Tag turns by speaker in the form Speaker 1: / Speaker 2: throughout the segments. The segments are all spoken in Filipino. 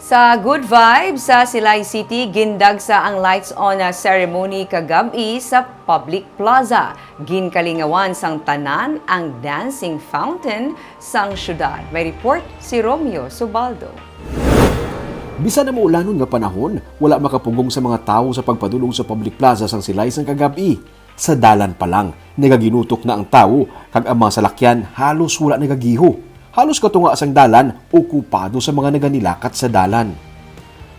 Speaker 1: Sa Good Vibes sa Silay City, gindagsa ang lights on ceremony kagabi sa public plaza. Ginkalingawan sang tanan ang dancing fountain sang syudad. May report si Romeo Subaldo.
Speaker 2: Bisan na maulanon nga panahon, wala makapugong sa mga tao sa pagpadulong sa public plaza sang Silay sang kagabi. Sa dalan pa lang, nagaginutok na ang tao, kag ang mga salakyan halos wala nagagiho. Halos katunga sang dalan, okupado sa mga naganilakat sa dalan.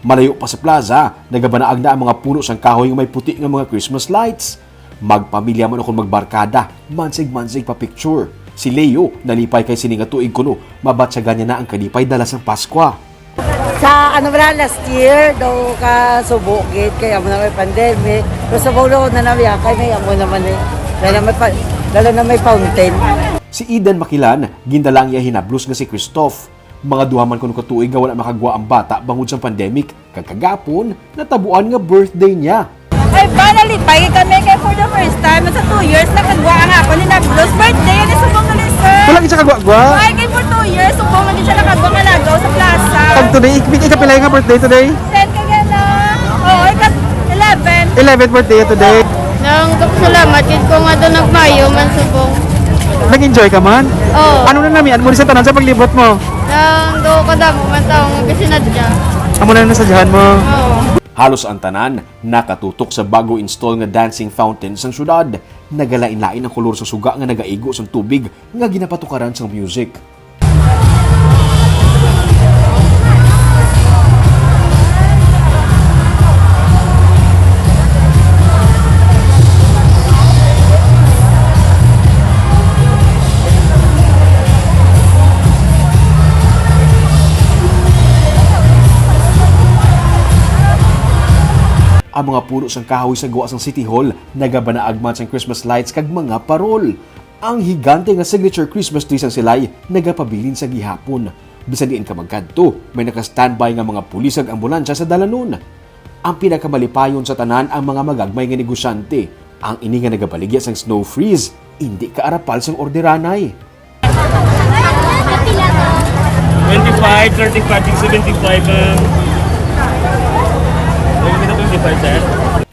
Speaker 2: Malayo pa sa plaza, nagabanaag na ang mga puno sang kahoy nga may puti nga mga Christmas lights. Magpamilya man akong magbarkada, mansig-mansig pa picture. Si Leo, nalipay kay sininga tuig kuno, mabatsagan niya na ang kalipay dala sang Paskwa.
Speaker 3: Sa last year, daw ka subukit, kaya mo na may pandemic. Pero sa bawlo na namin, kaya may amo naman eh. Lalo na may fountain.
Speaker 2: Si Eden Makilan, gindalang iya hinablos nga si Christoph. Mga duhaman kuno katuig nga wala makagwa ang bata bangod sa pandemic. Kagkagapon, natabuan nga birthday niya.
Speaker 4: Ay, nalipay kami kay for the first time. Sa 2 years, nakagwa ang ako ni Naglos. Birthday, yan subong na ni sir.
Speaker 5: Wala siya kagwa-gwa?
Speaker 4: Ay, kay for 2 years, subong na siya nakagwa nga lagaw sa plaza.
Speaker 5: Pag today, ikbigay ka pilay nga birthday today?
Speaker 4: 10 ka gana. Oo, ikat 11.
Speaker 5: 11th birthday today.
Speaker 6: Nang salamat, kit ko nga doon nagmayo man subong.
Speaker 5: Nag-enjoy ka man?
Speaker 6: Oo.
Speaker 5: Ano na namin? Ano mo sa tanan sa paglibot mo?
Speaker 6: Nang do ko damo man taong kasinadya.
Speaker 5: Amo na nasadyahan mo?
Speaker 6: Oo.
Speaker 2: Halos ang tanan, nakatutok sa bago install nga dancing fountain sang syudad. Nagalain-lain ang kolor sa suga nga nagaigo sang tubig nga ginapatukaran sang music. Ang mga puno sang kahoy sa gawa sang City Hall, nagabanaag man sang Christmas lights kag mga parol. Ang higante nga signature Christmas tree sang Silay, nagapabilin sa gihapon. Bisan diin ka magkadto, may naka-standby nga mga pulis ag ambulansya sa dalanon. Ang pinakamalipayon sa tanan ang mga magagmay nga negosyante. Ang ini nga nagabaligya sang snow freeze, hindi kaarapal sang orderanay.
Speaker 7: 25, 35, 75,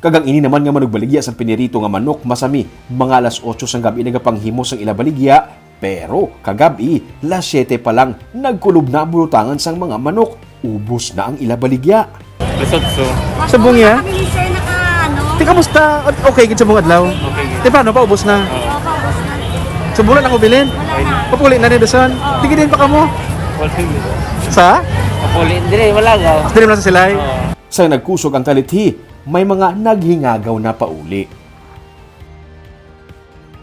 Speaker 2: Kagang ini naman nga manugbaligya sang pinirito nga manok masami, mga alas 8 sang gabi nagapanghimo sang ilabaligya, pero kagabi, las 7 pa lang, nagkulob na ang bulutangan sang mga manok, ubos na ang ilabaligya.
Speaker 7: Lesotso.
Speaker 5: Sa bungya?
Speaker 4: Kami sir naka ano.
Speaker 5: Di kamusta? Okay, gid sa mga adlaw?
Speaker 7: Okay.
Speaker 5: Di paano pa? Ubos na? Sa bulan ako bilin? Papuli na rin doon? Tigil din pa ka mo? Sa?
Speaker 7: Kapuli, hindi, wala ga.
Speaker 5: Hindi naman sa Silay?
Speaker 2: Sa nagkusog ang kalithi, may mga naghingagaw na pauli.